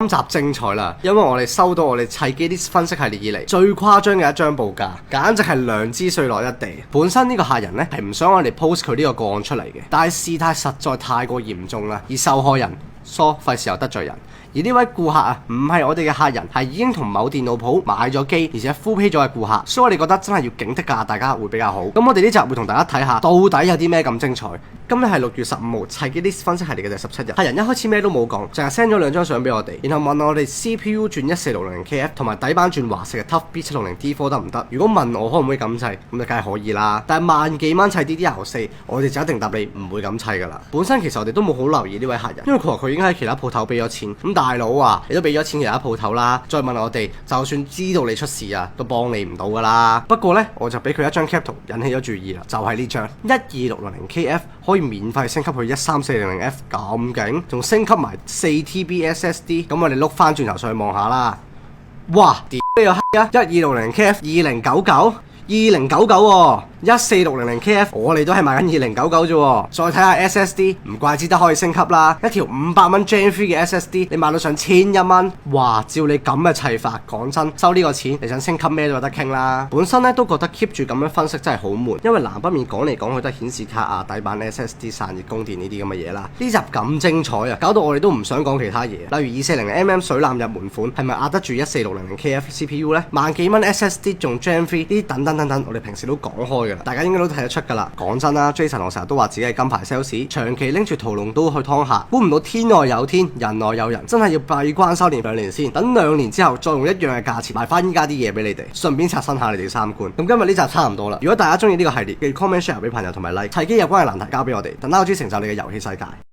今集精彩啦，因為我哋收到我哋砌機啲分析系列以嚟最誇張嘅一張報價，簡直係良知碎落一地。本身呢個客人呢係唔想我哋 post 佢呢個個案出嚟嘅，但係事態實在太過嚴重啦，而受害人費事又得罪人。而呢位顧客啊，唔係我哋嘅客人，係已經同某電腦鋪買咗機，而且 full pay 咗嘅顧客，所以我哋覺得真係要警惕㗎，大家會比較好。咁我哋呢集會同大家睇下，到底有啲咩咁精彩。今日係6月15號，砌機啲分析系列嘅第17日。客人一開始咩都冇講，淨係 send 咗2張相俾我哋，然後問我哋 CPU 轉14600KF 同埋底板轉華碩嘅 Tough B760D4 得唔得？如果問我可唔可以咁砌，咁就梗係可以啦。但係萬幾蚊砌 DDR4，我哋就一定答你唔會咁砌㗎啦。本身其實我哋都冇好留意呢位客人，因為佢話佢已經喺其他鋪頭俾咗錢。咁大佬啊，你都俾咗錢其他鋪頭啦，再問我哋，就算知道你出事啊，都幫你唔到㗎啦。不過呢，我就俾佢一張 cap 圖引起咗注意啦，就係呢張12600KF 可以免費升級去13400F 咁勁，仲升級埋4TB SSD。咁我哋碌翻轉頭上去望下啦，哇！屌你個閪啊！12600KF 2099喎，14600KF 我哋都係賣緊2099啫喎。再睇下 SSD， 唔怪之得可以升級啦。一條500蚊 Gen 3嘅 SSD， 你賣到上1100蚊，哇！照你咁嘅砌法，講真，收呢個錢，你想升級咩都有得傾啦。本身咧都覺得 keep 住咁樣分析真係好悶，因為南北面講嚟講去都係顯示卡啊、底板 SSD、散熱供電呢啲咁嘅嘢啦。呢集咁精彩啊，搞到我哋都唔想講其他嘢，例如240mm 水纜入門款係咪壓得住14600KF CPU 呢？萬幾蚊 SSD 仲 Gen 3呢啲等，我哋平時都講開噶啦，大家應該都睇得出噶啦。講真啦 ，Jason 我成日都話自己係金牌 sales， 長期拎住屠龍刀去劏客，估唔到天外有天，人外有人，真係要閉關修煉2年先，等2年之後再用一樣嘅價錢賣翻依家啲嘢俾你哋，順便刷新下你哋三觀。咁今日呢集差唔多啦，如果大家中意呢個系列，記得 comment share 俾朋友同埋 like，砌機有關嘅難題交俾我哋，等 RG 成就你嘅遊戲世界。